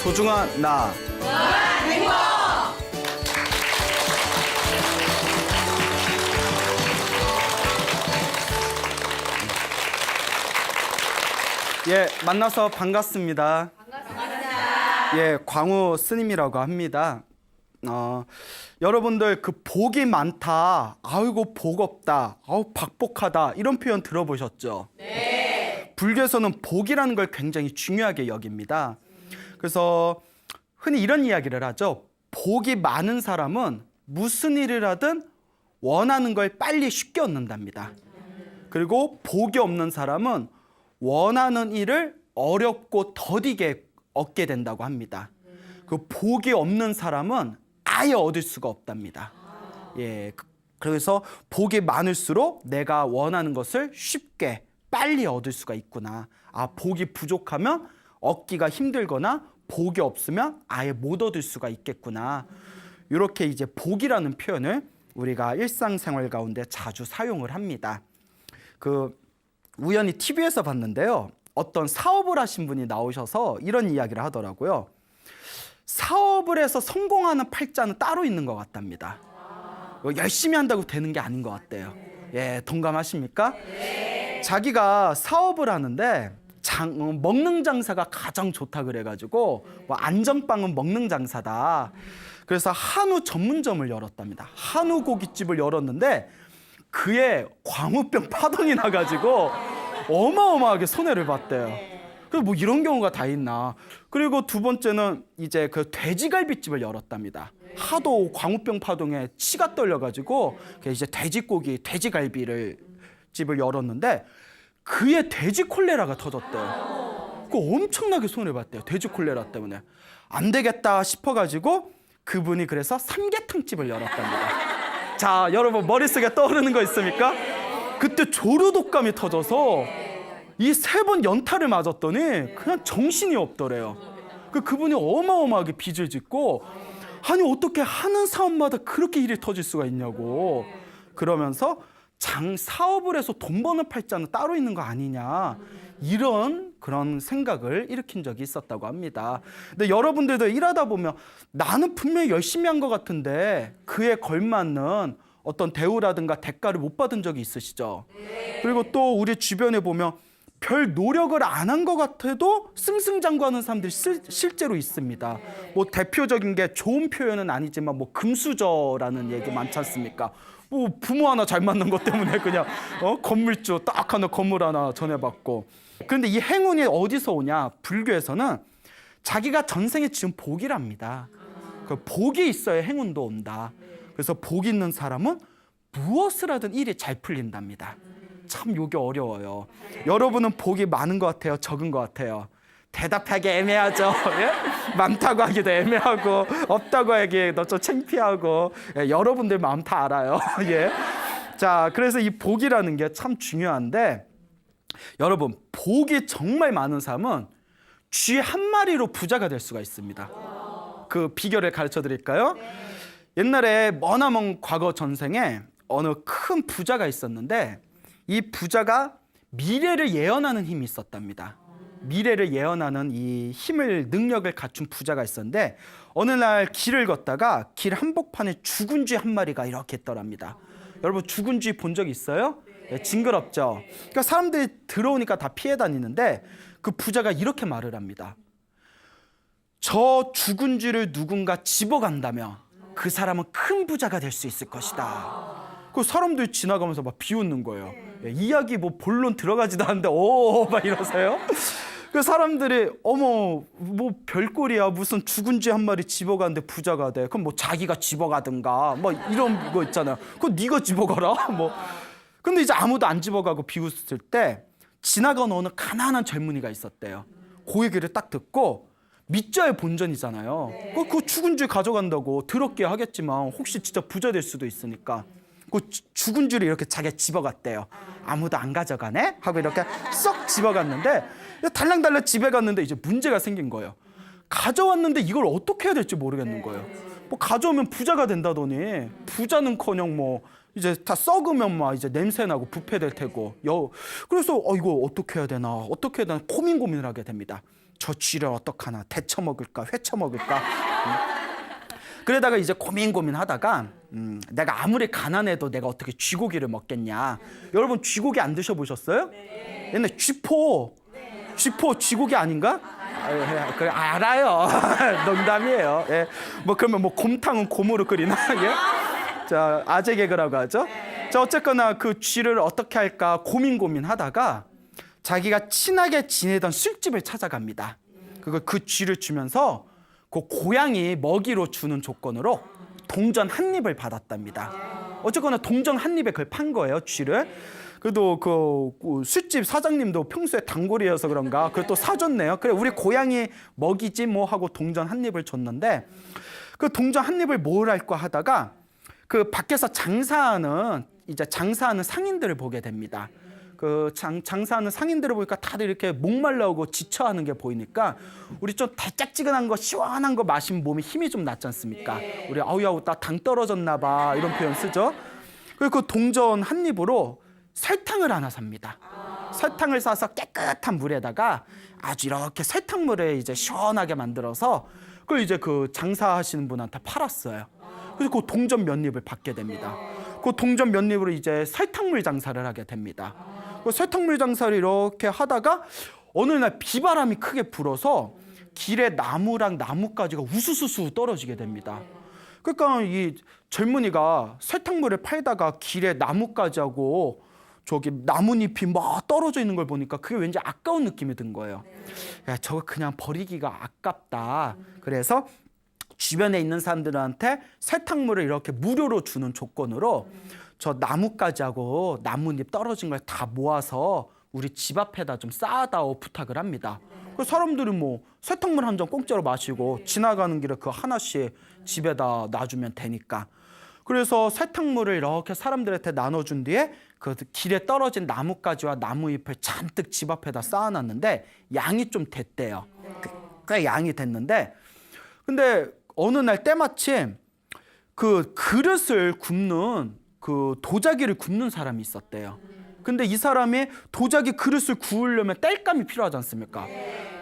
소중한 나. 예, 만나서 반갑습니다. 예, 광우 스님이라고 합니다. 여러분들 그 복이 많다, 아이고 복 없다, 아우 박복하다 이런 표현 들어보셨죠? 네. 불교에서는 복이라는 걸 굉장히 중요하게 여깁니다. 그래서 흔히 이런 이야기를 하죠. 복이 많은 사람은 무슨 일을 하든 원하는 걸 빨리 쉽게 얻는답니다. 그리고 복이 없는 사람은 원하는 일을 어렵고 더디게 얻게 된다고 합니다. 그 복이 없는 사람은 아예 얻을 수가 없답니다. 예, 그래서 복이 많을수록 내가 원하는 것을 쉽게 빨리 얻을 수가 있구나. 아, 복이 부족하면 얻기가 힘들거나 복이 없으면 아예 못 얻을 수가 있겠구나. 이렇게 이제 복이라는 표현을 우리가 일상생활 가운데 자주 사용을 합니다. 우연히 TV에서 봤는데요. 어떤 사업을 하신 분이 나오셔서 이런 이야기를 하더라고요. 사업을 해서 성공하는 팔자는 따로 있는 것 같답니다. 열심히 한다고 되는 게 아닌 것 같대요. 예, 동감하십니까? 자기가 사업을 하는데 먹는 장사가 가장 좋다 그래가지고 안전빵은 먹는 장사다. 그래서 한우 전문점을 열었답니다. 한우 고깃집을 열었는데 그의 광우병 파동이 나가지고 어마어마하게 손해를 봤대요. 그래서 뭐 이런 경우가 다 있나. 그리고 두 번째는 이제 그 돼지갈비집을 열었답니다. 하도 광우병 파동에 치가 떨려가지고 이제 돼지갈비를 집을 열었는데 그의 돼지 콜레라가 터졌대요. 그 엄청나게 손해를 봤대요. 돼지 콜레라 때문에. 안 되겠다 싶어가지고 그분이 그래서 삼계탕집을 열었답니다. 자, 여러분 머릿속에 떠오르는 거 있습니까? 그때 조류독감이 터져서 이 3번 연타를 맞았더니 그냥 정신이 없더래요. 그분이 어마어마하게 빚을 짓고 아니 어떻게 하는 사업마다 그렇게 일이 터질 수가 있냐고 그러면서 사업을 해서 돈 버는 팔자는 따로 있는 거 아니냐 이런 그런 생각을 일으킨 적이 있었다고 합니다. 근데 여러분들도 일하다 보면 나는 분명히 열심히 한 것 같은데 그에 걸맞는 어떤 대우라든가 대가를 못 받은 적이 있으시죠? 그리고 또 우리 주변에 보면 별 노력을 안 한 것 같아도 승승장구하는 사람들이 실제로 있습니다. 뭐 대표적인 게 좋은 표현은 아니지만 뭐 금수저라는 얘기 많지 않습니까? 뭐 부모 하나 잘 만난 것 때문에 그냥 건물주 딱 하나 건물 하나 전해받고. 그런데 이 행운이 어디서 오냐? 불교에서는 자기가 전생에 지은 복이랍니다. 그 복이 있어야 행운도 온다. 그래서 복 있는 사람은 무엇을 하든 일이 잘 풀린답니다. 참 이게 어려워요. 여러분은 복이 많은 것 같아요? 적은 것 같아요? 대답하기 애매하죠. 예? 많다고 하기도 애매하고 없다고 하기도 좀 창피하고 예, 여러분들 마음 다 알아요. 예. 자, 그래서 이 복이라는 게 참 중요한데 여러분 복이 정말 많은 사람은 쥐 한 마리로 부자가 될 수가 있습니다. 그 비결을 가르쳐 드릴까요? 옛날에 머나먼 과거 전생에 어느 큰 부자가 있었는데 이 부자가 미래를 예언하는 힘이 있었답니다. 미래를 예언하는 이 능력을 갖춘 부자가 있었는데 어느 날 길을 걷다가 길 한복판에 죽은 쥐 한 마리가 이렇게 있더랍니다. 여러분 죽은 쥐 본 적 있어요? 네, 징그럽죠? 그러니까 사람들이 들어오니까 다 피해 다니는데 그 부자가 이렇게 말을 합니다. 저 죽은 쥐를 누군가 집어간다면 그 사람은 큰 부자가 될 수 있을 것이다. 그 사람들이 지나가면서 막 비웃는 거예요. 이야기 뭐 본론 들어가지도 않는데 막 이러세요. 그 사람들이 어머 뭐 별꼴이야 무슨 죽은 쥐 한 마리 집어가는데 부자가 돼. 그럼 뭐 자기가 집어가든가 뭐 이런 거 있잖아요. 그럼 네가 집어가라 뭐. 근데 이제 아무도 안 집어가고 비웃을 때 지나간 어느 가난한 젊은이가 있었대요. 그 얘기를 딱 듣고 믿자의 본전이잖아요. 그 죽은 쥐 가져간다고 더럽게 하겠지만 혹시 진짜 부자 될 수도 있으니까 그 죽은 쥐를 이렇게 자기가 집어갔대요. 아무도 안 가져가네? 하고 이렇게 쏙 집어갔는데 달랑달랑 집에 갔는데 이제 문제가 생긴 거예요. 가져왔는데 이걸 어떻게 해야 될지 모르겠는 거예요. 뭐 가져오면 부자가 된다더니 부자는커녕 뭐 이제 다 썩으면 막 이제 냄새나고 부패될 테고 그래서 이거 어떻게 해야 되나 고민을 하게 됩니다. 저 쥐를 어떡하나, 데쳐 먹을까, 회쳐 먹을까. 그러다가 이제 고민하다가 내가 아무리 가난해도 내가 어떻게 쥐고기를 먹겠냐. 여러분 쥐고기 안 드셔보셨어요? 네. 옛날 쥐포 쥐고기 아닌가? 그래, 알아요. 농담이에요. 예. 뭐 그러면 뭐 곰탕은 곰으로 끓이나? 예? 자, 아재 개그라고 하죠. 자, 어쨌거나 그 쥐를 어떻게 할까 고민하다가 자기가 친하게 지내던 술집을 찾아갑니다. 그 쥐를 주면서 그 고양이 먹이로 주는 조건으로 동전 한 입을 받았답니다. 어쨌거나 동전 한 입에 그걸 판 거예요, 쥐를. 그래도 그 술집 사장님도 평소에 단골이어서 그런가 그걸 또 사줬네요. 그래, 우리 고양이 먹이지 뭐 하고 동전 한 입을 줬는데, 그 동전 한 입을 뭘 할까 하다가 그 밖에서 장사하는 상인들을 보게 됩니다. 그 장사하는 상인들을 보니까 다들 이렇게 목말라오고 지쳐하는 게 보이니까 우리 좀 달짝지근한 거 시원한 거 마시면 몸에 힘이 좀 났지 않습니까? 우리 아우야우 나 당 떨어졌나 봐 이런 표현 쓰죠. 그리고 그 동전 한 입으로 설탕을 하나 삽니다. 설탕을 사서 깨끗한 물에다가 아주 이렇게 설탕물에 이제 시원하게 만들어서 그걸 이제 그 장사하시는 분한테 팔았어요. 그래서 그 동전 몇 입을 받게 됩니다. 그 동전 몇 입으로 이제 설탕물 장사를 하게 됩니다. 그 설탕물 장사를 이렇게 하다가 어느 날 비바람이 크게 불어서 길에 나무랑 나뭇가지가 우수수수 떨어지게 됩니다. 그러니까 이 젊은이가 설탕물을 팔다가 길에 나뭇가지하고 저기 나뭇잎이 막 떨어져 있는 걸 보니까 그게 왠지 아까운 느낌이 든 거예요. 야, 저거 그냥 버리기가 아깝다. 그래서 주변에 있는 사람들한테 설탕물을 이렇게 무료로 주는 조건으로 저 나뭇가지하고 나뭇잎 떨어진 걸 다 모아서 우리 집 앞에다 좀 쌓아다오 부탁을 합니다. 그 사람들이 뭐 설탕물 한 잔 공짜로 마시고 지나가는 길에 그 하나씩 집에다 놔주면 되니까. 그래서 설탕물을 이렇게 사람들한테 나눠준 뒤에 그 길에 떨어진 나뭇가지와 나무잎을 잔뜩 집 앞에다 쌓아놨는데 양이 좀 됐대요. 꽤 양이 됐는데, 근데 어느 날 때마침 그 그릇을 굽는 그 도자기를 굽는 사람이 있었대요. 근데 이 사람이 도자기 그릇을 구우려면 땔감이 필요하지 않습니까?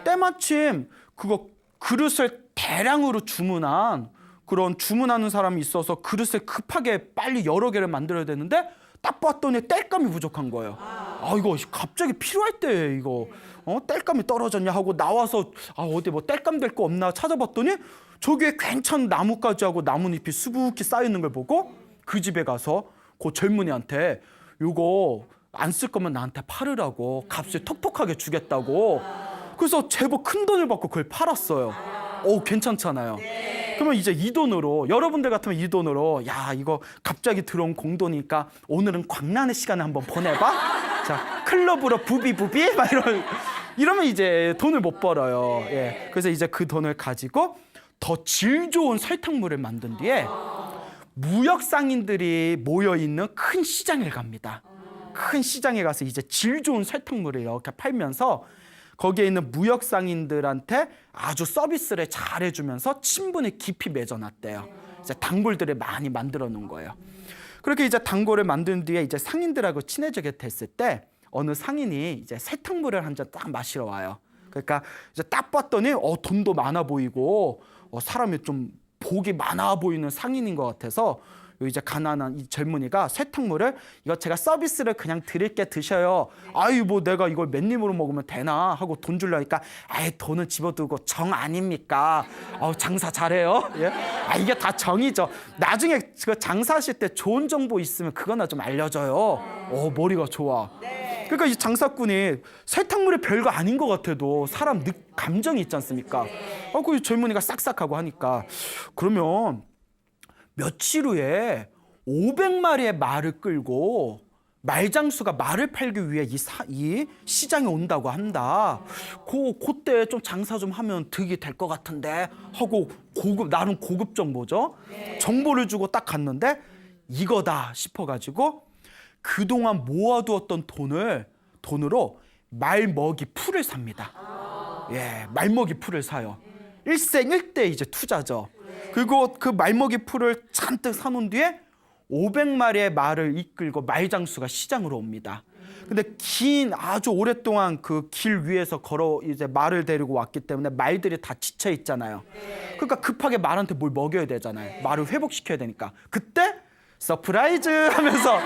때마침 그거 그릇을 대량으로 주문하는 사람이 있어서 그릇을 급하게 빨리 여러 개를 만들어야 되는데 딱 봤더니 땔감이 부족한 거예요. 아, 이거 갑자기 필요할 때 이거 땔감이 떨어졌냐 하고 나와서 어디 뭐 땔감 될 거 없나 찾아봤더니 저기에 괜찮은 나뭇가지하고 나뭇잎이 수북히 쌓여 있는 걸 보고 그 집에 가서 그 젊은이한테 이거 안 쓸 거면 나한테 팔으라고 값을 톡톡하게 주겠다고. 그래서 제법 큰 돈을 받고 그걸 팔았어요. 괜찮잖아요. 그러면 이제 이 돈으로, 여러분들 같으면 이 돈으로 야, 이거 갑자기 들어온 공돈이니까 오늘은 광란의 시간을 한번 보내봐. 자, 클럽으로 부비 막 이러면 이제 돈을 못 벌어요. 예. 그래서 이제 그 돈을 가지고 더 질 좋은 설탕물을 만든 뒤에 무역 상인들이 모여 있는 큰 시장에 갑니다. 큰 시장에 가서 이제 질 좋은 설탕물을 이렇게 팔면서 거기에 있는 무역 상인들한테 아주 서비스를 잘 해주면서 친분을 깊이 맺어놨대요. 이제 단골들을 많이 만들어 놓은 거예요. 그렇게 이제 단골을 만든 뒤에 이제 상인들하고 친해지게 됐을 때 어느 상인이 이제 설탕물을 한 잔 딱 마시러 와요. 그러니까 이제 딱 봤더니 돈도 많아 보이고 사람이 좀 복이 많아 보이는 상인인 것 같아서 이제 가난한 이 젊은이가 설탕물을 이거 제가 서비스를 그냥 드릴게 드셔요. 아유 뭐 내가 이걸 몇 입으로 먹으면 되나 하고 돈 주려니까 돈은 집어두고 정 아닙니까? 장사 잘해요. 예? 이게 다 정이죠. 나중에 그 장사하실 때 좋은 정보 있으면 그거나 좀 알려줘요. 머리가 좋아. 그러니까 이 장사꾼이 설탕물이 별거 아닌 것 같아도 사람 감정이 있지 않습니까? 그 젊은이가 싹싹하고 하니까 그러면 며칠 후에 500마리의 말을 끌고 말장수가 말을 팔기 위해 이 시장에 온다고 한다. 그때 좀 장사 좀 하면 득이 될 것 같은데 하고 나름 고급 정보죠. 정보를 주고 딱 갔는데 이거다 싶어가지고 그동안 모아두었던 돈으로 말먹이 풀을 삽니다. 예, 말먹이 풀을 사요. 일생일대 이제 투자죠. 그리고 그 말먹이 풀을 잔뜩 사놓은 뒤에 500마리의 말을 이끌고 말장수가 시장으로 옵니다. 근데 아주 오랫동안 그 길 위에서 걸어 이제 말을 데리고 왔기 때문에 말들이 다 지쳐 있잖아요. 그러니까 급하게 말한테 뭘 먹여야 되잖아요. 말을 회복시켜야 되니까. 그때 서프라이즈 하면서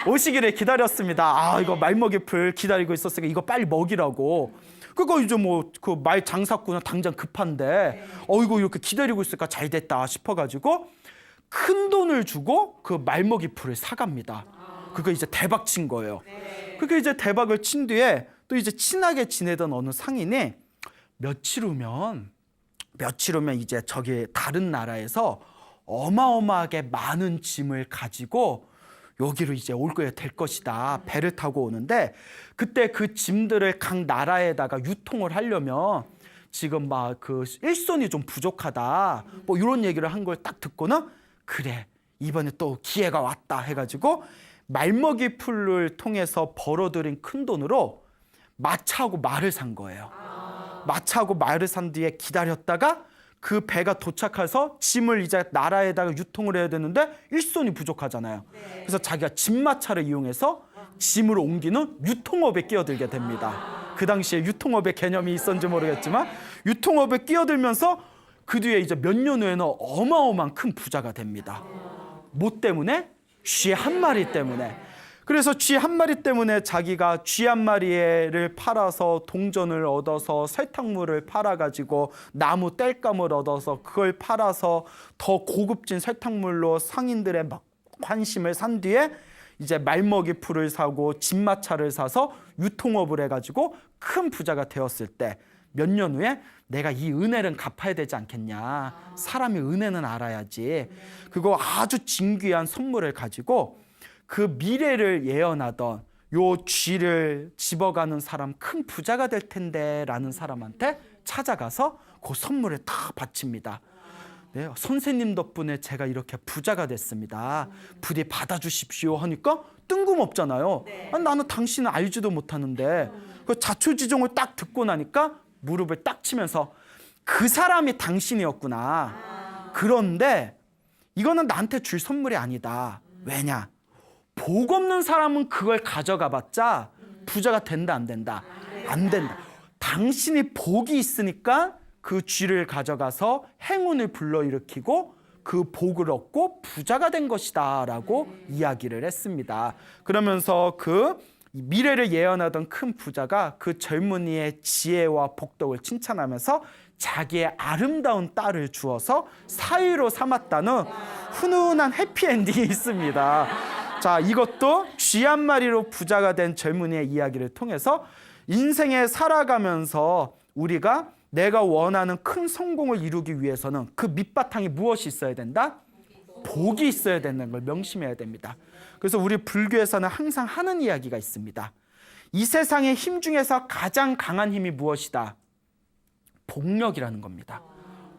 오시기를 기다렸습니다. 이거 말먹이풀 기다리고 있었으니까 이거 빨리 먹이라고. 그거 이제 뭐 그 말 장사꾼은 당장 급한데 이거 이렇게 기다리고 있으니까 잘 됐다 싶어가지고 큰 돈을 주고 그 말먹이풀을 사갑니다. 그거 이제 대박 친 거예요. 그게 이제 대박을 친 뒤에 또 이제 친하게 지내던 어느 상인이 며칠 후면 이제 저기 다른 나라에서 어마어마하게 많은 짐을 가지고 여기로 이제 올 거야 될 것이다. 배를 타고 오는데 그때 그 짐들을 각 나라에다가 유통을 하려면 지금 막 그 일손이 좀 부족하다. 뭐 이런 얘기를 한 걸 딱 듣고는 그래 이번에 또 기회가 왔다 해가지고 말먹이 풀을 통해서 벌어들인 큰 돈으로 마차하고 말을 산 거예요. 마차하고 말을 산 뒤에 기다렸다가 그 배가 도착해서 짐을 이제 나라에다가 유통을 해야 되는데 일손이 부족하잖아요. 그래서 자기가 짐마차를 이용해서 짐을 옮기는 유통업에 끼어들게 됩니다. 그 당시에 유통업의 개념이 있었는지 모르겠지만 유통업에 끼어들면서 그 뒤에 이제 몇 년 후에는 어마어마한 큰 부자가 됩니다. 뭐 때문에? 쥐 한 마리 때문에. 그래서 쥐 한 마리 때문에 자기가 쥐 한 마리를 팔아서 동전을 얻어서 설탕물을 팔아가지고 나무 땔감을 얻어서 그걸 팔아서 더 고급진 설탕물로 상인들의 관심을 산 뒤에 이제 말먹이 풀을 사고 진마차를 사서 유통업을 해가지고 큰 부자가 되었을 때 몇 년 후에 내가 이 은혜는 갚아야 되지 않겠냐. 사람이 은혜는 알아야지. 그거 아주 진귀한 선물을 가지고 그 미래를 예언하던 요 쥐를 집어가는 사람 큰 부자가 될 텐데 라는 사람한테 찾아가서 그 선물을 다 바칩니다. 네, 선생님 덕분에 제가 이렇게 부자가 됐습니다. 부디 받아주십시오 하니까 뜬금없잖아요. 나는 당신은 알지도 못하는데 그 자초지종을 딱 듣고 나니까 무릎을 딱 치면서 그 사람이 당신이었구나. 그런데 이거는 나한테 줄 선물이 아니다. 왜냐? 복 없는 사람은 그걸 가져가봤자 부자가 된다 안 된다? 안 된다. 당신이 복이 있으니까 그 쥐를 가져가서 행운을 불러일으키고 그 복을 얻고 부자가 된 것이다 라고 이야기를 했습니다. 그러면서 그 미래를 예언하던 큰 부자가 그 젊은이의 지혜와 복덕을 칭찬하면서 자기의 아름다운 딸을 주어서 사위로 삼았다는 훈훈한 해피엔딩이 있습니다. 자, 이것도 쥐 한 마리로 부자가 된 젊은이의 이야기를 통해서 인생에 살아가면서 우리가 내가 원하는 큰 성공을 이루기 위해서는 그 밑바탕에 무엇이 있어야 된다? 복이 있어야 된다는 걸 명심해야 됩니다. 그래서 우리 불교에서는 항상 하는 이야기가 있습니다. 이 세상의 힘 중에서 가장 강한 힘이 무엇이다? 복력이라는 겁니다.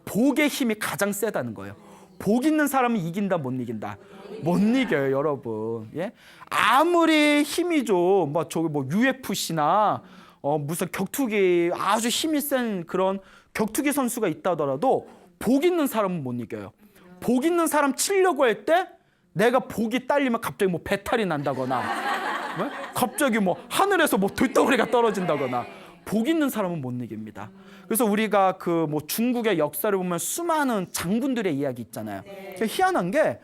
복의 힘이 가장 세다는 거예요. 복 있는 사람은 이긴다, 못 이긴다? 못 이겨요, 여러분. 예? 아무리 힘이 좀 저기 UFC나 무슨 격투기 아주 힘이 센 그런 격투기 선수가 있다더라도 복 있는 사람은 못 이겨요. 복 있는 사람 치려고 할 때 내가 복이 딸리면 갑자기 배탈이 난다거나 갑자기 하늘에서 돌덩어리가 떨어진다거나 복 있는 사람은 못 이깁니다. 그래서 우리가 그 중국의 역사를 보면 수많은 장군들의 이야기 있잖아요. 희한한 게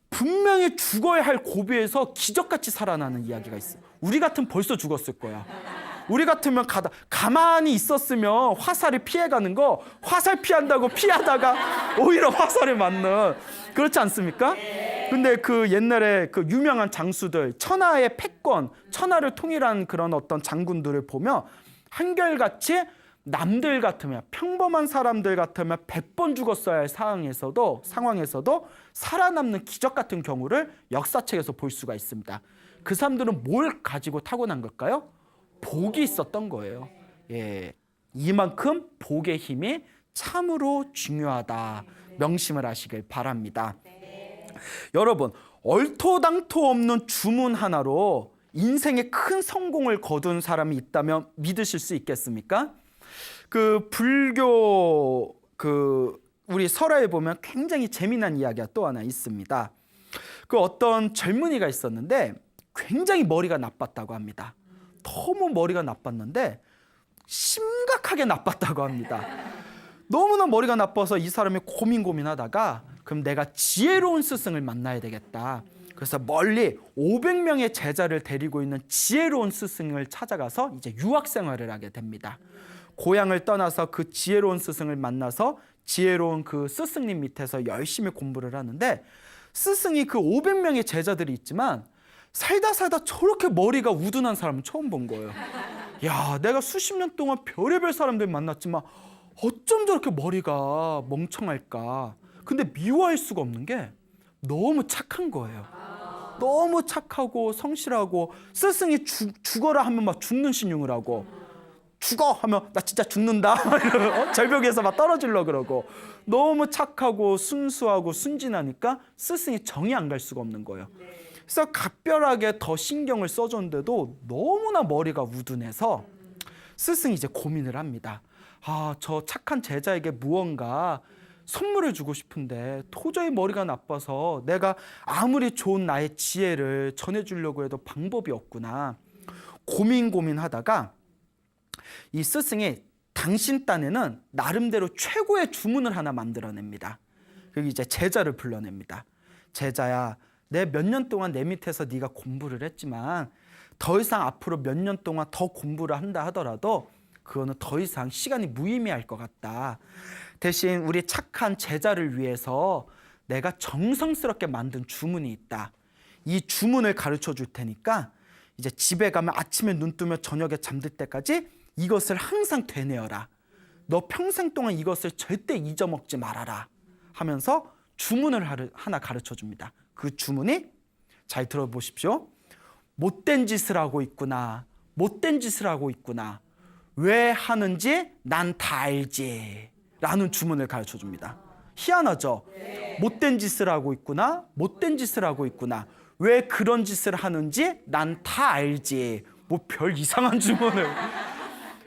분명히 죽어야 할 고비에서 기적같이 살아나는 이야기가 있어요. 우리 같으면 벌써 죽었을 거야. 우리 같으면 가만히 있었으면 화살을 피해가는 거 화살 피한다고 피하다가 오히려 화살을 맞는 그렇지 않습니까? 근데 그 옛날에 그 유명한 장수들 천하의 패권, 천하를 통일한 그런 어떤 장군들을 보면 한결같이 남들 같으면 평범한 사람들 같으면 100번 죽었어야 할 상황에서도 살아남는 기적 같은 경우를 역사책에서 볼 수가 있습니다. 그 사람들은 뭘 가지고 타고난 걸까요? 복이 있었던 거예요. 예, 이만큼 복의 힘이 참으로 중요하다. 명심을 하시길 바랍니다. 여러분, 얼토당토 없는 주문 하나로 인생의 큰 성공을 거둔 사람이 있다면 믿으실 수 있겠습니까? 그 불교 우리 설화에 보면 굉장히 재미난 이야기가 또 하나 있습니다. 그 어떤 젊은이가 있었는데 굉장히 머리가 나빴다고 합니다. 너무 머리가 나빴는데 심각하게 나빴다고 합니다. 너무나 머리가 나빠서 이 사람이 고민하다가 그럼 내가 지혜로운 스승을 만나야 되겠다. 그래서 멀리 500명의 제자를 데리고 있는 지혜로운 스승을 찾아가서 이제 유학 생활을 하게 됩니다. 고향을 떠나서 그 지혜로운 스승을 만나서 지혜로운 그 스승님 밑에서 열심히 공부를 하는데, 스승이 그 500명의 제자들이 있지만 살다 저렇게 머리가 우둔한 사람은 처음 본 거예요. 야, 내가 수십 년 동안 별의별 사람들 만났지만 어쩜 저렇게 머리가 멍청할까. 근데 미워할 수가 없는 게 너무 착한 거예요. 너무 착하고 성실하고, 스승이 죽어라 하면 막 죽는 신용을 하고, 죽어 하면 나 진짜 죽는다 절벽에서 막 떨어지려고 그러고, 너무 착하고 순수하고 순진하니까 스승이 정이 안 갈 수가 없는 거예요. 그래서 각별하게 더 신경을 써줬는데도 너무나 머리가 우둔해서 스승이 이제 고민을 합니다. 저 착한 제자에게 무언가 선물을 주고 싶은데 도저히 머리가 나빠서 내가 아무리 좋은 나의 지혜를 전해주려고 해도 방법이 없구나. 고민하다가 이 스승이 당신 딴에는 나름대로 최고의 주문을 하나 만들어냅니다. 그리고 이제 제자를 불러냅니다. 제자야, 내 몇 년 동안 내 밑에서 네가 공부를 했지만 더 이상 앞으로 몇 년 동안 더 공부를 한다 하더라도 그거는 더 이상 시간이 무의미할 것 같다. 대신 우리 착한 제자를 위해서 내가 정성스럽게 만든 주문이 있다. 이 주문을 가르쳐 줄 테니까 이제 집에 가면 아침에 눈 뜨면 저녁에 잠들 때까지 이것을 항상 되뇌어라. 너 평생 동안 이것을 절대 잊어먹지 말아라 하면서 주문을 하나 가르쳐 줍니다. 그 주문이, 잘 들어보십시오. 못된 짓을 하고 있구나. 못된 짓을 하고 있구나. 왜 하는지 난 다 알지 라는 주문을 가르쳐 줍니다. 희한하죠? 못된 짓을 하고 있구나. 못된 짓을 하고 있구나. 왜 그런 짓을 하는지 난 다 알지. 뭐 별 이상한 주문을.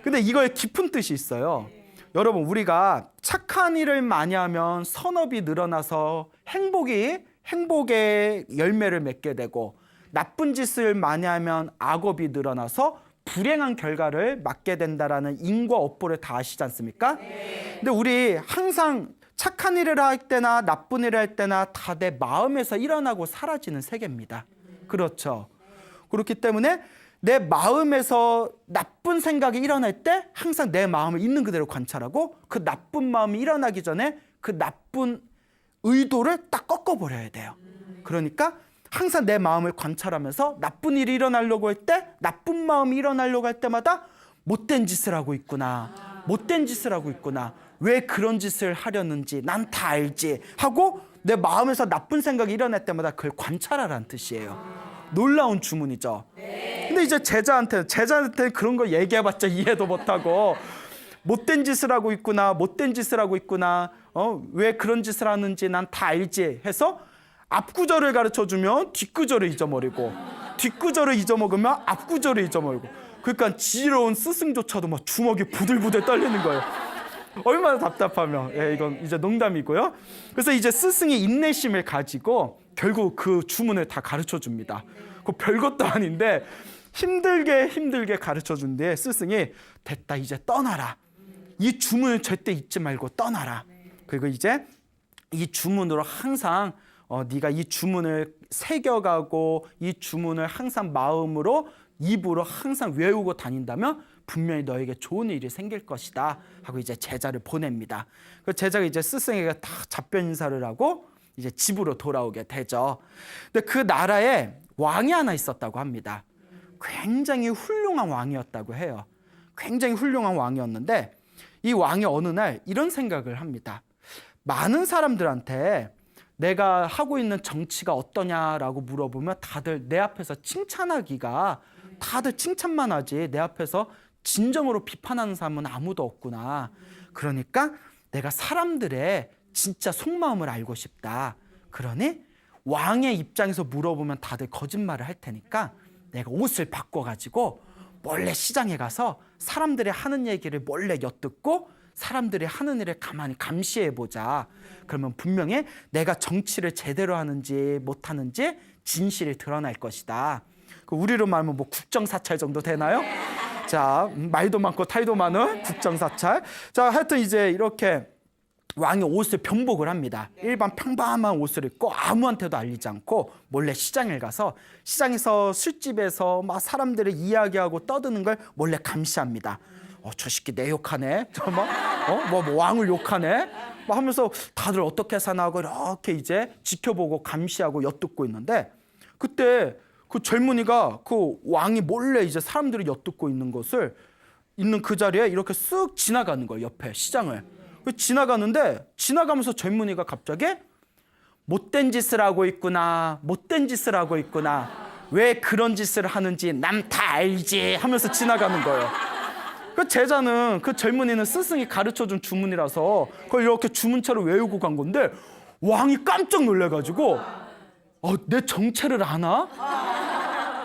근데 이거에 깊은 뜻이 있어요. 여러분, 우리가 착한 일을 많이 하면 선업이 늘어나서 행복의 열매를 맺게 되고, 나쁜 짓을 많이 하면 악업이 늘어나서 불행한 결과를 맞게 된다라는 인과 업보를 다 아시지 않습니까? 근데 우리 항상 착한 일을 할 때나 나쁜 일을 할 때나 다 내 마음에서 일어나고 사라지는 세계입니다. 그렇죠? 그렇기 때문에 내 마음에서 나쁜 생각이 일어날 때 항상 내 마음을 있는 그대로 관찰하고, 그 나쁜 마음이 일어나기 전에 그 나쁜 의도를 딱 꺾어버려야 돼요. 그러니까 항상 내 마음을 관찰하면서 나쁜 일이 일어나려고 할 때, 나쁜 마음이 일어나려고 할 때마다 못된 짓을 하고 있구나. 못된 짓을 하고 있구나. 왜 그런 짓을 하려는지 난 다 알지 하고 내 마음에서 나쁜 생각이 일어날 때마다 그걸 관찰하라는 뜻이에요. 놀라운 주문이죠. 근데 이제 제자한테 그런 거 얘기해봤자 이해도 못하고, 못된 짓을 하고 있구나, 못된 짓을 하고 있구나, 왜 그런 짓을 하는지 난 다 알지 해서 앞구절을 가르쳐주면 뒷구절을 잊어버리고, 뒷구절을 잊어먹으면 앞구절을 잊어버리고, 그러니까 지혜로운 스승조차도 막 주먹이 부들부들 떨리는 거예요. 얼마나 답답하면. 이건 이제 농담이고요. 그래서 이제 스승이 인내심을 가지고 결국 그 주문을 다 가르쳐줍니다. 그 별것도 아닌데 힘들게 가르쳐준 뒤에 스승이 됐다, 이제 떠나라. 이 주문을 절대 잊지 말고 떠나라. 그리고 이제 이 주문으로 항상 네가 이 주문을 새겨가고 이 주문을 항상 마음으로, 입으로 항상 외우고 다닌다면 분명히 너에게 좋은 일이 생길 것이다 하고 이제 제자를 보냅니다. 그 제자가 이제 스승에게 다 답변 인사를 하고 이제 집으로 돌아오게 되죠. 근데 그 나라에 왕이 하나 있었다고 합니다. 굉장히 훌륭한 왕이었다고 해요. 굉장히 훌륭한 왕이었는데 이 왕이 어느 날 이런 생각을 합니다. 많은 사람들한테 내가 하고 있는 정치가 어떠냐라고 물어보면 다들 내 앞에서 칭찬하기가, 다들 칭찬만 하지 내 앞에서 진정으로 비판하는 사람은 아무도 없구나. 그러니까 내가 사람들의 진짜 속마음을 알고 싶다. 그러니 왕의 입장에서 물어보면 다들 거짓말을 할 테니까 내가 옷을 바꿔가지고 몰래 시장에 가서 사람들이 하는 얘기를 몰래 엿듣고 사람들이 하는 일을 가만히 감시해보자. 그러면 분명히 내가 정치를 제대로 하는지 못하는지 진실이 드러날 것이다. 그 우리로 말하면 뭐 국정사찰 정도 되나요? 자, 말도 많고 탈도 많은 국정사찰. 자, 하여튼 이제 이렇게 왕이 옷을 변복을 합니다. 일반 평범한 옷을 입고 아무한테도 알리지 않고 몰래 시장을 가서 시장에서 술집에서 막 사람들을 이야기하고 떠드는 걸 몰래 감시합니다. 저 새끼 내 욕하네. 뭐 왕을 욕하네. 막 하면서 다들 어떻게 사나 하고 이렇게 이제 지켜보고 감시하고 엿듣고 있는데 그때 그 젊은이가 그 왕이 몰래 이제 사람들이 엿듣고 있는 것을 있는 그 자리에 이렇게 쓱 지나가는 거예요. 옆에 시장을. 지나가는데 지나가면서 젊은이가 갑자기 못된 짓을 하고 있구나. 못된 짓을 하고 있구나. 왜 그런 짓을 하는지 남 다 알지 하면서 지나가는 거예요. 그 제자는 그 젊은이는 스승이 가르쳐준 주문이라서 그걸 이렇게 주문처럼 외우고 간 건데 왕이 깜짝 놀래가지고 내 정체를 아나?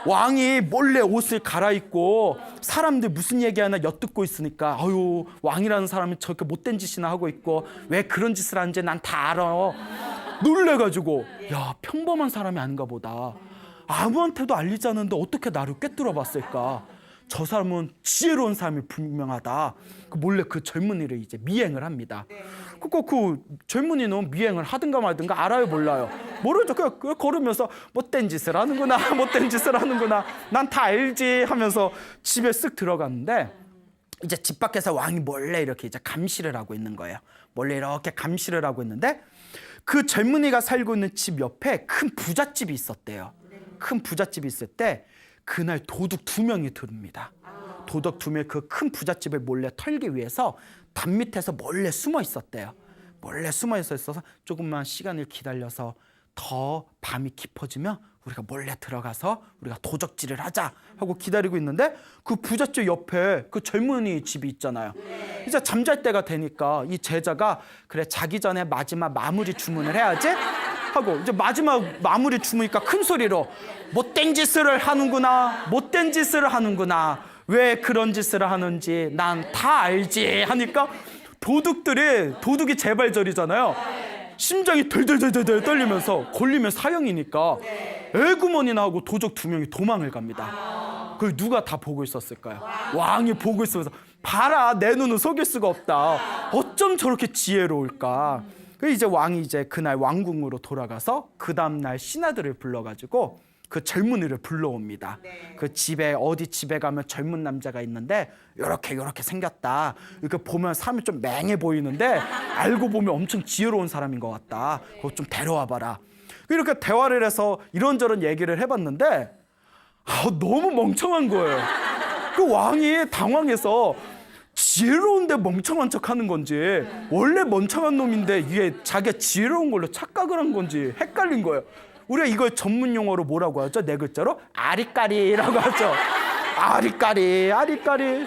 왕이 몰래 옷을 갈아입고 사람들 무슨 얘기하나 엿듣고 있으니까 아유 왕이라는 사람이 저렇게 못된 짓이나 하고 있고 왜 그런 짓을 하는지 난 다 알아. 놀래가지고 야 평범한 사람이 아닌가 보다. 아무한테도 알리지 않는데 어떻게 나를 꿰뚫어 봤을까. 저 사람은 지혜로운 사람이 분명하다. 몰래 그 젊은이를 이제 미행을 합니다. 그 젊은이는 미행을 하든가 말든가 알아요 몰라요? 모르죠. 그냥 걸으면서 못된 짓을 하는구나. 못된 짓을 하는구나. 난 다 알지 하면서 집에 쓱 들어갔는데 이제 집 밖에서 왕이 몰래 이렇게 이제 감시를 하고 있는 거예요. 몰래 이렇게 감시를 하고 있는데 그 젊은이가 살고 있는 집 옆에 큰 부잣집이 있었대요. 큰 부잣집이 있을 때 그날 도둑 2명이 들어옵니다. 도둑 2명이 그 큰 부잣집을 몰래 털기 위해서 담 밑에서 몰래 숨어 있었대요. 몰래 숨어 있어서 조금만 시간을 기다려서 더 밤이 깊어지면 우리가 몰래 들어가서 우리가 도적질을 하자 하고 기다리고 있는데 그 부잣집 옆에 그 젊은이 집이 있잖아요. 이제 잠잘 때가 되니까 이 제자가 그래 자기 전에 마지막 마무리 주문을 해야지 하고 이제 마지막 마무리 주문이니까 큰 소리로 못된 짓을 하는구나. 못된 짓을 하는구나. 왜 그런 짓을 하는지 난 다 알지 하니까 도둑이 재발절이잖아요. 심장이 덜덜덜덜 떨리면서 걸리면 사형이니까 애구머니나 하고 도적 2명이 도망을 갑니다. 그걸 누가 다 보고 있었을까요? 왕이 보고 있으면서 봐라 내 눈은 속일 수가 없다. 어쩜 저렇게 지혜로울까. 이제 왕이 이제 그날 왕궁으로 돌아가서 그 다음날 신하들을 불러가지고 그 젊은이를 불러옵니다. 그 집에 어디 집에 가면 젊은 남자가 있는데 요렇게 생겼다. 이렇게 보면 사람이 좀 맹해 보이는데 알고 보면 엄청 지혜로운 사람인 것 같다. 그거 좀 데려와 봐라. 이렇게 대화를 해서 이런저런 얘기를 해봤는데 너무 멍청한 거예요. 그 왕이 당황해서 지혜로운데 멍청한 척하는 건지 원래 멍청한 놈인데 이게 자기가 지혜로운 걸로 착각을 한 건지 헷갈린 거예요. 우리가 이걸 전문 용어로 뭐라고 하죠? 4글자로 아리까리라고 하죠. 아리까리.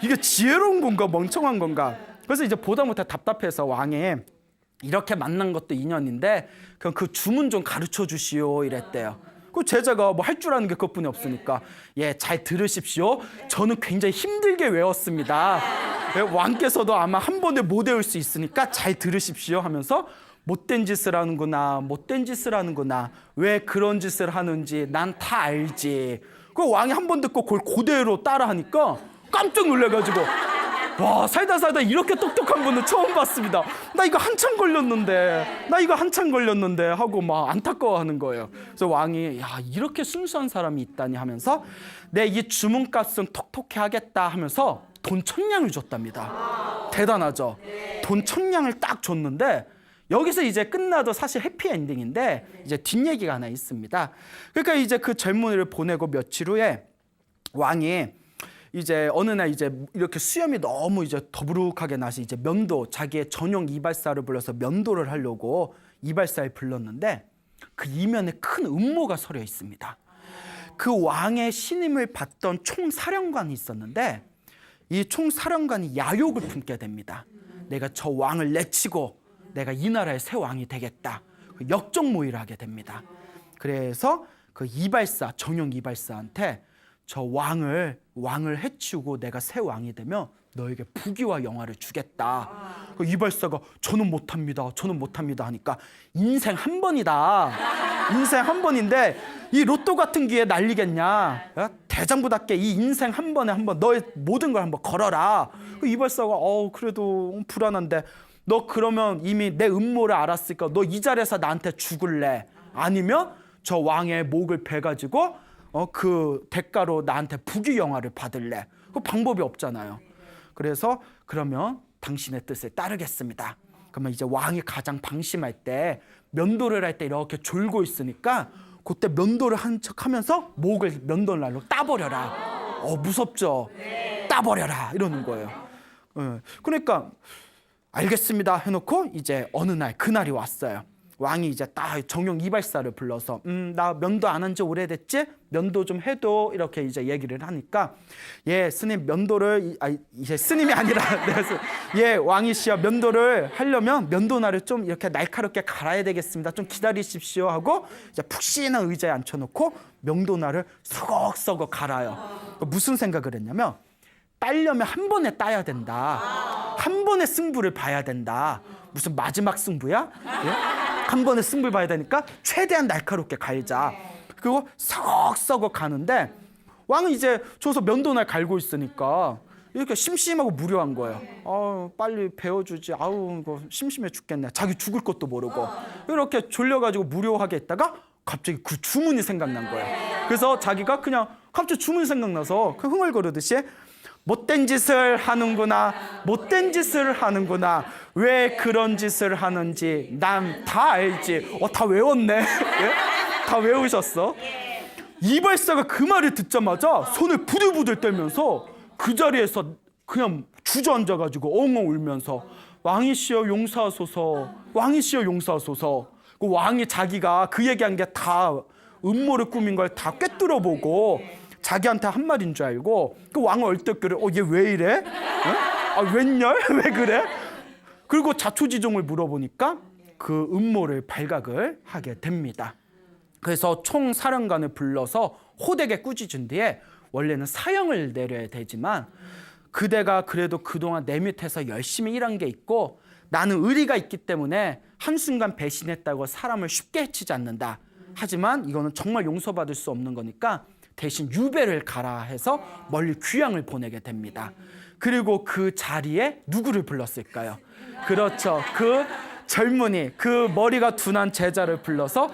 이게 지혜로운 건가 멍청한 건가. 그래서 이제 보다 못해 답답해서 왕이 이렇게 만난 것도 인연인데 그럼 그 주문 좀 가르쳐 주시오 이랬대요. 그 제자가 뭐 할 줄 아는 게 그것뿐이 없으니까 잘 들으십시오. 저는 굉장히 힘들게 외웠습니다. 왕께서도 아마 한 번에 못 외울 수 있으니까 잘 들으십시오 하면서 못된 짓을 하는구나. 왜 그런 짓을 하는지 난 다 알지. 그 왕이 한 번 듣고 그걸 그대로 따라하니까 깜짝 놀래가지고 와 살다 이렇게 똑똑한 분은 처음 봤습니다. 나 이거 한참 걸렸는데 하고 막 안타까워하는 거예요. 그래서 왕이 이렇게 순수한 사람이 있다니 하면서 내 이 주문값은 톡톡히 하겠다 하면서 돈 1000냥을 줬답니다. 대단하죠. 돈 1000냥을 딱 줬는데 여기서 이제 끝나도 사실 해피엔딩인데 이제 뒷얘기가 하나 있습니다. 그러니까 이제 그 젊은이를 보내고 며칠 후에 왕이 이제 어느 날 이제 이렇게 수염이 너무 이제 더부룩하게 나서 이제 면도 자기의 전용 이발사를 불러서 면도를 하려고 이발사를 불렀는데 그 이면에 큰 음모가 서려 있습니다. 그 왕의 신임을 받던 총사령관이 있었는데 이 총사령관이 야욕을 품게 됩니다. 내가 저 왕을 내치고 내가 이 나라의 새 왕이 되겠다. 역적모의를 하게 됩니다. 그래서 그 이발사, 전용 이발사한테 저 왕을 해치우고 내가 새 왕이 되면 너에게 부귀와 영화를 주겠다. 그 이발사가 저는 못합니다 하니까 인생 한 번이다. 인생 한 번인데 이 로또 같은 기회 날리겠냐? 대장부답게 이 인생 한 번에 한번 너의 모든 걸 한번 걸어라. 그 이발사가 그래도 불안한데 너 그러면 이미 내 음모를 알았으니까 너 이 자리에서 나한테 죽을래? 아니면 저 왕의 목을 베가지고 그 대가로 나한테 부귀영화를 받을래? 그 방법이 없잖아요. 그래서 그러면 당신의 뜻을 따르겠습니다. 그러면 이제 왕이 가장 방심할 때 면도를 할 때 이렇게 졸고 있으니까 그때 면도를 한 척하면서 목을 면도날로 따버려라. 무섭죠? 따버려라 이러는 거예요. 그러니까 알겠습니다 해놓고 이제 어느 날 그날이 왔어요. 왕이 이제 딱 정용 이발사를 불러서 나 면도 안 한 지 오래됐지? 면도 좀 해도 이렇게 이제 얘기를 하니까 예 스님 면도를 이제 스님이 아니라 예 왕이시여 면도를 하려면 면도날을 좀 이렇게 날카롭게 갈아야 되겠습니다. 좀 기다리십시오 하고 이제 푹신한 의자에 앉혀놓고 면도날을 서걱서걱 갈아요. 무슨 생각을 했냐면 따려면 한 번에 따야 된다. 한 번에 승부를 봐야 된다. 무슨 마지막 승부야? 예? 한 번에 승부를 봐야 되니까 최대한 날카롭게 갈자. 그리고 서걱서걱 가는데 왕은 이제 저기서 면도날 갈고 있으니까 이렇게 심심하고 무료한 거예요. 빨리 배워주지. 이거 심심해 죽겠네. 자기 죽을 것도 모르고 이렇게 졸려가지고 무료하게 있다가 갑자기 그 주문이 생각난 거예요. 그래서 자기가 그냥 갑자기 주문이 생각나서 그 흥얼거리듯이 못된 짓을 하는구나. 못된 짓을 하는구나. 왜 그런 짓을 하는지 난 다 알지. 다 외웠네. 예? 다 외우셨어. 이발사가 그 말을 듣자마자 손을 부들부들 떨면서 그 자리에서 그냥 주저앉아가지고 엉엉 울면서 왕이시여 용서하소서. 왕이시여 용서하소서. 그 왕이 자기가 그 얘기한 게 다 음모를 꾸민 걸 다 꿰뚫어보고 자기한테 한 말인 줄 알고 그 왕은 얼떨결에 얘 왜 이래? 웬열? 왜 그래? 그리고 자초지종을 물어보니까 그 음모를 발각을 하게 됩니다. 그래서 총사령관을 불러서 호되게 꾸짖은 뒤에 원래는 사형을 내려야 되지만 그대가 그래도 그동안 내 밑에서 열심히 일한 게 있고 나는 의리가 있기 때문에 한순간 배신했다고 사람을 쉽게 해치지 않는다. 하지만 이거는 정말 용서받을 수 없는 거니까 대신 유배를 가라 해서 멀리 귀양을 보내게 됩니다. 그리고 그 자리에 누구를 불렀을까요? 그렇죠. 그 젊은이, 그 머리가 둔한 제자를 불러서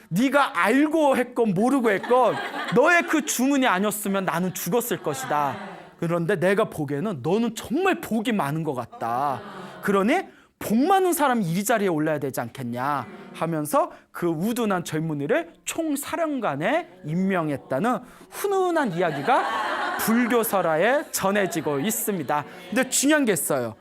네가 알고 했건 모르고 했건 너의 그 주문이 아니었으면 나는 죽었을 것이다. 그런데 내가 보기에는 너는 정말 복이 많은 것 같다. 그러니 복 많은 사람이 이 자리에 올라야 되지 않겠냐 하면서 그 우둔한 젊은이를 총사령관에 임명했다는 훈훈한 이야기가 불교설화에 전해지고 있습니다. 근데 중요한 게 있어요.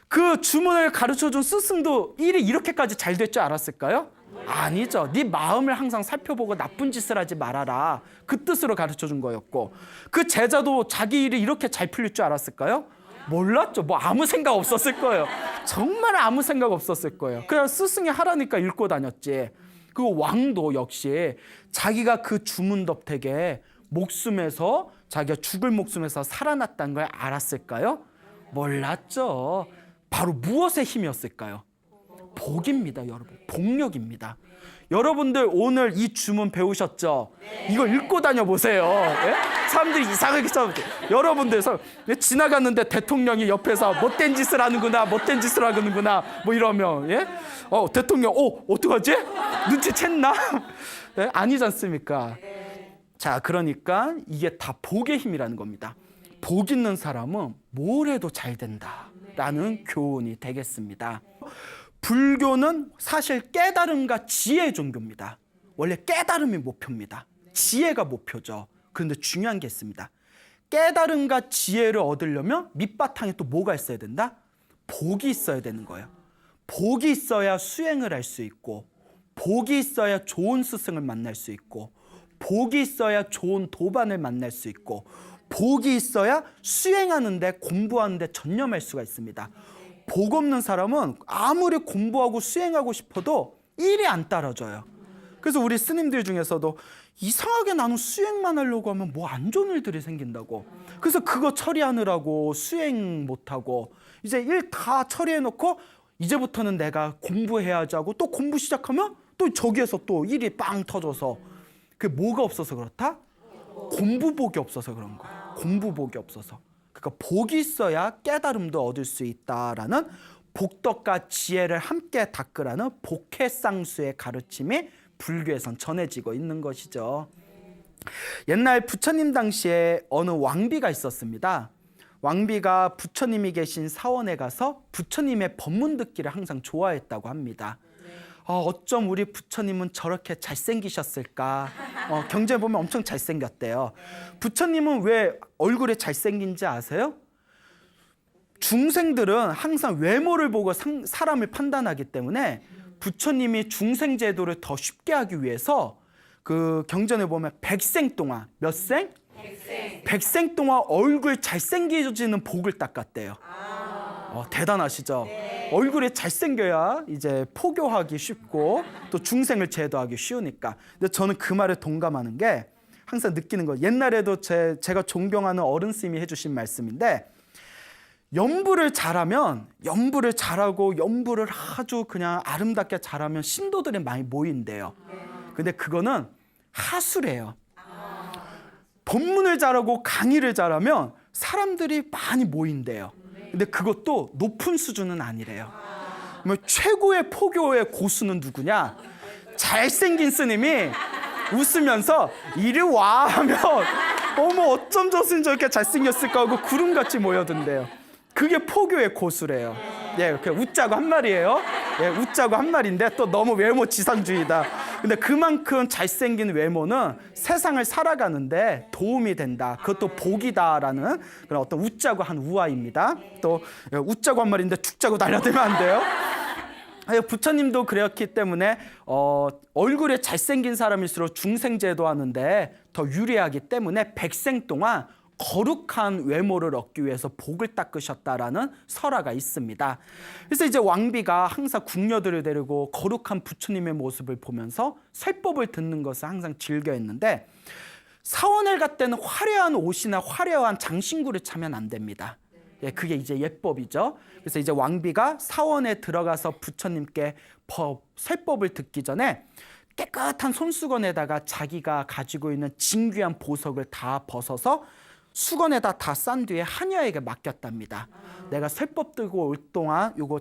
그 주문을 가르쳐준 스승도 일이 이렇게까지 잘 될 줄 알았을까요? 아니죠. 네 마음을 항상 살펴보고 나쁜 짓을 하지 말아라. 그 뜻으로 가르쳐준 거였고 그 제자도 자기 일이 이렇게 잘 풀릴 줄 알았을까요? 몰랐죠. 아무 생각 없었을 거예요. 정말 아무 생각 없었을 거예요. 그냥 스승이 하라니까 읽고 다녔지. 그 왕도 역시 자기가 그 주문 덕택에 목숨에서 자기가 죽을 목숨에서 살아났다는 걸 알았을까요? 몰랐죠. 바로 무엇의 힘이었을까요? 복입니다, 여러분. 복력입니다. 여러분들 오늘 이 주문 배우셨죠? 이거 읽고 다녀보세요. 예? 사람들이 이상하게 써요. 여러분들 지나갔는데 대통령이 옆에서 못된 짓을 하는구나, 못된 짓을 하는구나 이러면 예? 대통령 어떡하지? 눈치챘나? 예? 아니지 않습니까? 자, 그러니까 이게 다 복의 힘이라는 겁니다. 복 있는 사람은 뭘 해도 잘 된다라는 교훈이 되겠습니다. 불교는 사실 깨달음과 지혜의 종교입니다. 원래 깨달음이 목표입니다. 지혜가 목표죠. 그런데 중요한 게 있습니다. 깨달음과 지혜를 얻으려면 밑바탕에 또 뭐가 있어야 된다? 복이 있어야 되는 거예요. 복이 있어야 수행을 할 수 있고 복이 있어야 좋은 스승을 만날 수 있고 복이 있어야 좋은 도반을 만날 수 있고 복이 있어야 수행하는데 공부하는데 전념할 수가 있습니다. 복 없는 사람은 아무리 공부하고 수행하고 싶어도 일이 안 따라줘요. 그래서 우리 스님들 중에서도 이상하게 나는 수행만 하려고 하면 안 좋은 일들이 생긴다고. 그래서 그거 처리하느라고 수행 못하고 이제 일 다 처리해놓고 이제부터는 내가 공부해야지 하고 또 공부 시작하면 또 저기에서 또 일이 빵 터져서 그게 뭐가 없어서 그렇다? 공부복이 없어서 그런 거예요. 공부복이 없어서. 그러니까 복이 있어야 깨달음도 얻을 수 있다라는 복덕과 지혜를 함께 닦으라는 복해쌍수의 가르침이 불교에선 전해지고 있는 것이죠. 옛날 부처님 당시에 어느 왕비가 있었습니다. 왕비가 부처님이 계신 사원에 가서 부처님의 법문 듣기를 항상 좋아했다고 합니다. 어쩜 우리 부처님은 저렇게 잘생기셨을까? 경전에 보면 엄청 잘생겼대요. 부처님은 왜 얼굴에 잘생긴지 아세요? 중생들은 항상 외모를 보고 사람을 판단하기 때문에 부처님이 중생 제도를 더 쉽게 하기 위해서 그 경전에 보면 백생 동안 몇 생? 백생 동안 얼굴 잘생겨지는 복을 닦았대요. 대단하시죠? 네. 얼굴이 잘생겨야 이제 포교하기 쉽고 또 중생을 제도하기 쉬우니까. 근데 저는 그 말에 동감하는 게 항상 느끼는 거. 옛날에도 제가 존경하는 어른 스님이 해주신 말씀인데, 연부를 잘하고 연부를 아주 그냥 아름답게 잘하면 신도들이 많이 모인대요. 근데 그거는 하수래요. 법문을 잘하고 강의를 잘하면 사람들이 많이 모인대요. 근데 그것도 높은 수준은 아니래요. 최고의 포교의 고수는 누구냐? 잘생긴 스님이 웃으면서 이리 와 하면 어머 어쩜 저 스님 저렇게 잘생겼을까 하고 구름같이 모여든대요. 그게 포교의 고수래요. 그 웃자고 한 말이에요. 웃자고 한 말인데 또 너무 외모 지상주의다. 근데 그만큼 잘생긴 외모는 세상을 살아가는데 도움이 된다. 그것도 복이다라는 그런 어떤 웃자고 한 우화입니다. 또 웃자고 한 말인데 죽자고 달려들면 안 돼요. 부처님도 그랬기 때문에 얼굴에 잘생긴 사람일수록 중생제도 하는데 더 유리하기 때문에 백생 동안 거룩한 외모를 얻기 위해서 복을 닦으셨다라는 설화가 있습니다. 그래서 이제 왕비가 항상 궁녀들을 데리고 거룩한 부처님의 모습을 보면서 설법을 듣는 것을 항상 즐겨했는데, 사원을 갈 때는 화려한 옷이나 화려한 장신구를 차면 안 됩니다. 그게 이제 예법이죠. 그래서 이제 왕비가 사원에 들어가서 부처님께 설법을 듣기 전에 깨끗한 손수건에다가 자기가 가지고 있는 진귀한 보석을 다 벗어서 수건에다 다 싼 뒤에 하녀에게 맡겼답니다. 내가 설법 들고 올 동안 요거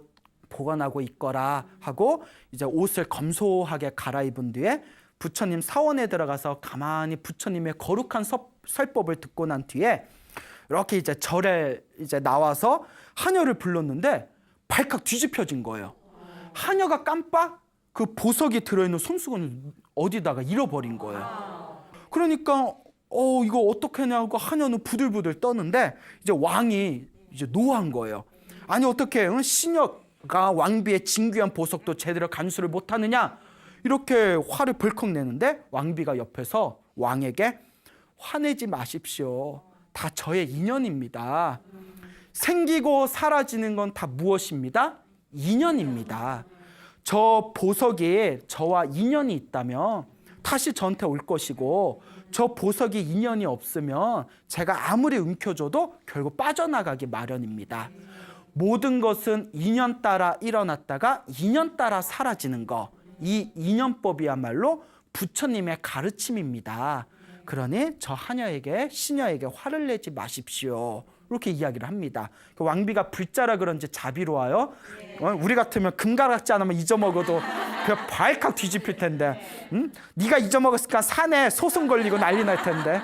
보관하고 있거라 하고 이제 옷을 검소하게 갈아입은 뒤에 부처님 사원에 들어가서 가만히 부처님의 거룩한 설법을 듣고 난 뒤에 이렇게 이제 절에 이제 나와서 하녀를 불렀는데 발칵 뒤집혀진 거예요. 하녀가 깜빡 그 보석이 들어있는 손수건을 어디다가 잃어버린 거예요. 그러니까 이거 어떻게 하냐고 하녀는 부들부들 떠는데 이제 왕이 이제 노한 거예요. 아니 어떻게 시녀가 왕비의 진귀한 보석도 제대로 간수를 못하느냐, 이렇게 화를 벌컥 내는데 왕비가 옆에서 왕에게 화내지 마십시오. 다 저의 인연입니다. 생기고 사라지는 건 다 무엇입니다? 인연입니다. 저 보석이 저와 인연이 있다면 다시 저한테 올 것이고, 저 보석이 인연이 없으면 제가 아무리 움켜줘도 결국 빠져나가기 마련입니다. 모든 것은 인연 따라 일어났다가 인연 따라 사라지는 거, 이 인연법이야말로 부처님의 가르침입니다. 그러니 저 하녀에게 시녀에게 화를 내지 마십시오. 이렇게 이야기를 합니다. 그 왕비가 불자라 그런지 자비로워요. 우리 같으면 금가락지 하나만 잊어먹어도 그 발칵 뒤집힐 텐데, 네가 잊어먹었으니까 산에 소송 걸리고 난리 날 텐데.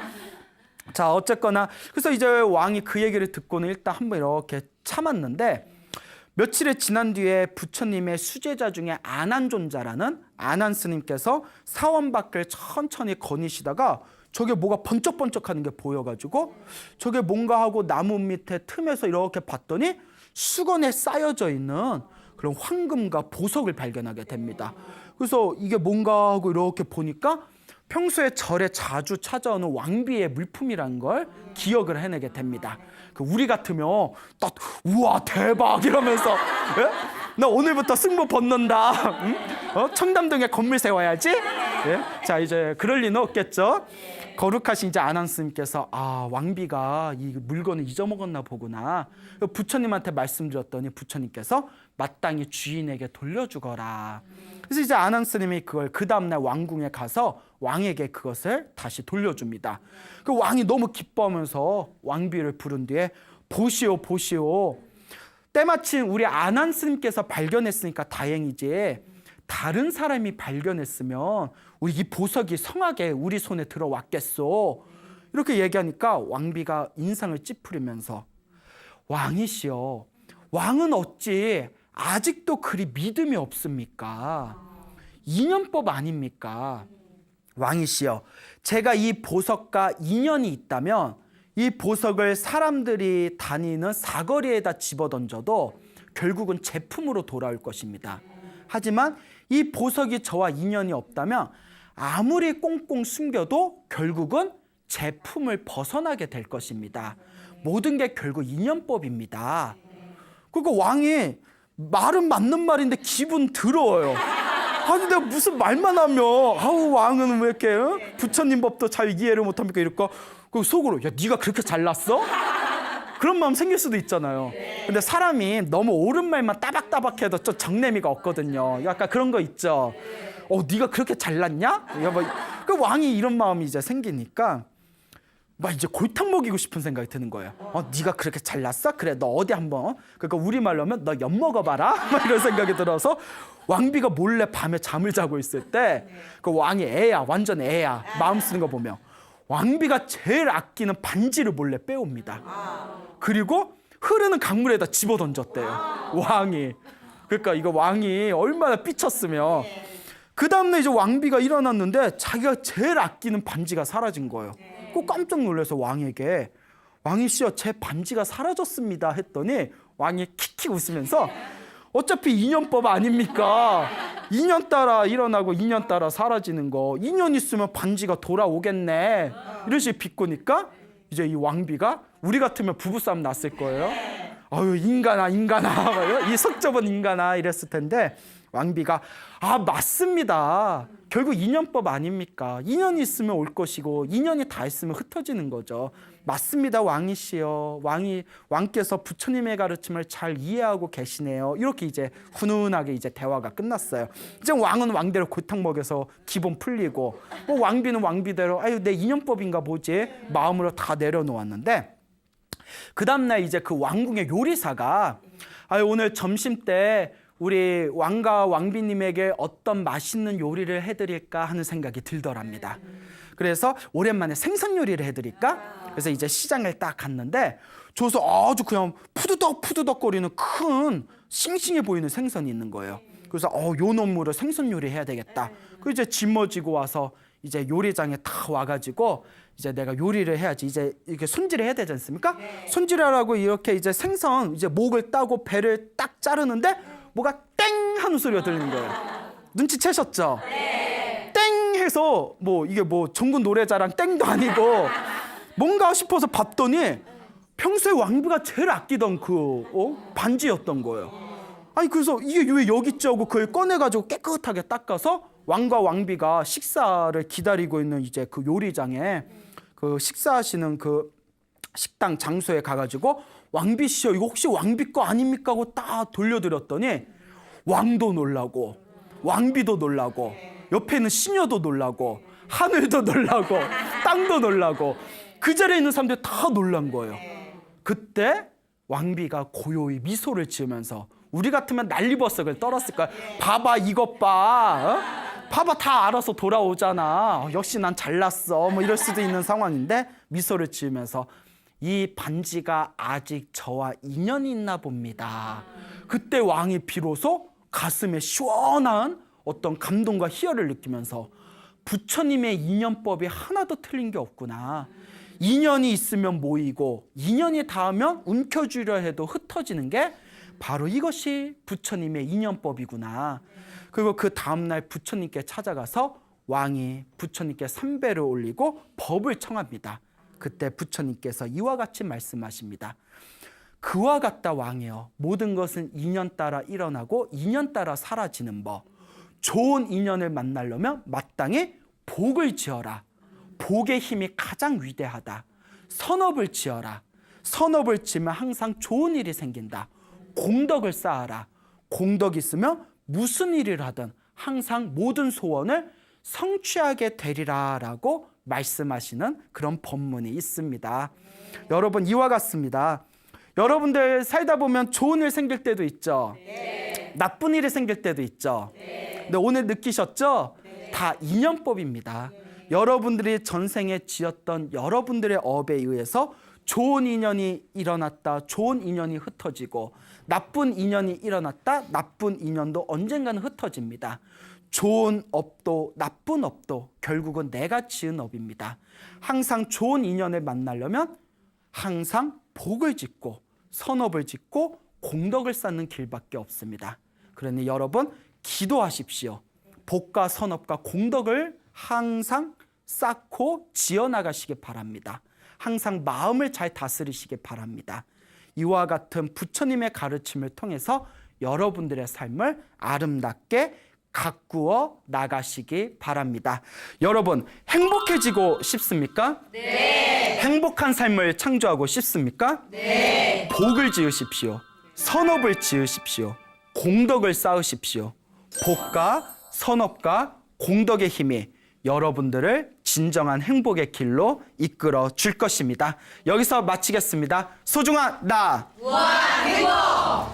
자, 어쨌거나 그래서 이제 왕이 그 얘기를 듣고는 일단 한번 이렇게 참았는데, 며칠이 지난 뒤에 부처님의 수제자 중에 아난존자라는 아난 스님께서 사원 밖을 천천히 거니시다가 저게 뭐가 번쩍번쩍하는 게 보여가지고 저게 뭔가 하고 나무 밑에 틈에서 이렇게 봤더니 수건에 쌓여져 있는 그런 황금과 보석을 발견하게 됩니다. 그래서 이게 뭔가 하고 이렇게 보니까 평소에 절에 자주 찾아오는 왕비의 물품이라는 걸 기억을 해내게 됩니다. 우리 같으면 딱 우와 대박 이러면서 나 오늘부터 승모 벗는다. 청담동에 건물 세워야지. 자, 이제 그럴 리는 없겠죠. 거룩하신 이제 아난 스님께서 왕비가 이 물건을 잊어먹었나 보구나. 부처님한테 말씀드렸더니 부처님께서 마땅히 주인에게 돌려주거라. 그래서 이제 아난 스님이 그걸 그 다음날 왕궁에 가서 왕에게 그것을 다시 돌려줍니다. 그 왕이 너무 기뻐하면서 왕비를 부른 뒤에 보시오 보시오, 때마침 우리 아난 스님께서 발견했으니까 다행이지 다른 사람이 발견했으면 우리 이 보석이 성하게 우리 손에 들어왔겠소. 이렇게 얘기하니까 왕비가 인상을 찌푸리면서 왕이시여, 왕은 어찌 아직도 그리 믿음이 없습니까? 인연법 아닙니까? 왕이시여, 제가 이 보석과 인연이 있다면 이 보석을 사람들이 다니는 사거리에다 집어던져도 결국은 제품으로 돌아올 것입니다. 하지만 이 보석이 저와 인연이 없다면 아무리 꽁꽁 숨겨도 결국은 제품을 벗어나게 될 것입니다. 모든 게 결국 인연법입니다. 그러니까 왕이 말은 맞는 말인데 기분 더러워요. 아니 내가 무슨 말만 하면 아우 왕은 왜 이렇게 부처님 법도 잘 이해를 못합니까 이럴까? 그 속으로 야 네가 그렇게 잘났어? 그런 마음 생길 수도 있잖아요. 근데 사람이 너무 옳은 말만 따박따박해도 좀 정내미가 없거든요. 약간 그런 거 있죠. 네가 그렇게 잘났냐? 그 왕이 이런 마음이 이제 생기니까 막 이제 골탕 먹이고 싶은 생각이 드는 거예요. 네가 그렇게 잘났어? 그래 너 어디 한번, 그러니까 우리말로 하면 너 엿 먹어봐라. 막 이런 생각이 들어서 왕비가 몰래 밤에 잠을 자고 있을 때 그 왕이 애야, 완전 애야. 마음 쓰는 거 보면 왕비가 제일 아끼는 반지를 몰래 빼옵니다. 그리고 흐르는 강물에다 집어던졌대요. 왕이. 그러니까 이거 왕이 얼마나 삐쳤으면. 그 다음날 이제 왕비가 일어났는데 자기가 제일 아끼는 반지가 사라진 거예요. 꼭 깜짝 놀라서 왕에게 왕이시여 제 반지가 사라졌습니다 했더니 왕이 킥킥 웃으면서 어차피 인연법 아닙니까? 인연 따라 일어나고 인연 따라 사라지는 거, 인연 있으면 반지가 돌아오겠네. 이런 식으로 비꼬니까 이제 이 왕비가 우리 같으면 부부싸움 났을 거예요. 아유 인간아 이 속좁은 인간아 이랬을 텐데 왕비가 맞습니다. 결국 인연법 아닙니까? 인연이 있으면 올 것이고 인연이 다 있으면 흩어지는 거죠. 맞습니다 왕이시여. 왕께서 부처님의 가르침을 잘 이해하고 계시네요. 이렇게 이제 훈훈하게 이제 대화가 끝났어요. 이제 왕은 왕대로 골탕 먹여서 기분 풀리고 왕비는 왕비대로 내 인연법인가 보지 마음으로 다 내려놓았는데 그 다음날 이제 그 왕궁의 요리사가 오늘 점심 때 우리 왕과 왕비님에게 어떤 맛있는 요리를 해드릴까 하는 생각이 들더랍니다. 그래서 오랜만에 생선 요리를 해드릴까? 그래서 이제 시장을 딱 갔는데 줘서 아주 그냥 푸드덕거리는 큰 싱싱해 보이는 생선이 있는 거예요. 그래서 요 놈으로 생선 요리 해야 되겠다. 그 이제 짊어지고 와서 이제 요리장에 다 와가지고 이제 내가 요리를 해야지. 이제 이렇게 손질을 해야 되지 않습니까? 손질하라고 이렇게 이제 생선 이제 목을 따고 배를 딱 자르는데 뭐가 땡 하는 소리가 들리는 거예요. 눈치채셨죠? 땡 해서 이게 전국 노래자랑 땡도 아니고 뭔가 싶어서 봤더니 평소에 왕비가 제일 아끼던 그 반지였던 거예요. 그래서 이게 왜 여기 있지 하고 그걸 꺼내가지고 깨끗하게 닦아서 왕과 왕비가 식사를 기다리고 있는 이제 그 요리장에 그 식사하시는 그 식당 장소에 가가지고 왕비씨여 이거 혹시 왕비 거 아닙니까 하고 딱 돌려드렸더니 왕도 놀라고 왕비도 놀라고 옆에 있는 시녀도 놀라고 하늘도 놀라고 땅도 놀라고 그 자리에 있는 사람들이 다 놀란 거예요. 그때 왕비가 고요히 미소를 지으면서 우리 같으면 난리버섯을 떨었을 거야. 봐봐 이것 봐. 봐봐 다 알아서 돌아오잖아. 역시 난 잘났어. 이럴 수도 있는 상황인데 미소를 지으면서 이 반지가 아직 저와 인연이 있나 봅니다. 그때 왕이 비로소 가슴에 시원한 어떤 감동과 희열을 느끼면서 부처님의 인연법이 하나도 틀린 게 없구나. 인연이 있으면 모이고 인연이 닿으면 움켜쥐려 해도 흩어지는 게 바로 이것이 부처님의 인연법이구나. 그리고 그 다음날 부처님께 찾아가서 왕이 부처님께 삼배를 올리고 법을 청합니다. 그때 부처님께서 이와 같이 말씀하십니다. 그와 같다 왕이여. 모든 것은 인연 따라 일어나고 인연 따라 사라지는 법. 좋은 인연을 만나려면 마땅히 복을 지어라. 복의 힘이 가장 위대하다. 선업을 지어라. 선업을 지으면 항상 좋은 일이 생긴다. 공덕을 쌓아라. 공덕이 있으면 무슨 일을 하든 항상 모든 소원을 성취하게 되리라라고 말씀하시는 그런 본문이 있습니다. 여러분, 이와 같습니다. 여러분들 살다 보면 좋은 일 생길 때도 있죠. 나쁜 일이 생길 때도 있죠. 근데 오늘 느끼셨죠? 다 인연법입니다. 여러분들이 전생에 지었던 여러분들의 업에 의해서 좋은 인연이 일어났다, 좋은 인연이 흩어지고, 나쁜 인연이 일어났다, 나쁜 인연도 언젠가는 흩어집니다. 좋은 업도 나쁜 업도 결국은 내가 지은 업입니다. 항상 좋은 인연을 만나려면 항상 복을 짓고 선업을 짓고 공덕을 쌓는 길밖에 없습니다. 그러니 여러분, 기도하십시오. 복과 선업과 공덕을 항상 쌓고 지어나가시기 바랍니다. 항상 마음을 잘 다스리시기 바랍니다. 이와 같은 부처님의 가르침을 통해서 여러분들의 삶을 아름답게 가꾸어 나가시기 바랍니다. 여러분, 행복해지고 싶습니까? 네. 행복한 삶을 창조하고 싶습니까? 네. 복을 지으십시오. 선업을 지으십시오. 공덕을 쌓으십시오. 복과 선업과 공덕의 힘이 여러분들을 진정한 행복의 길로 이끌어 줄 것입니다. 여기서 마치겠습니다. 소중한 나! 무한 행복!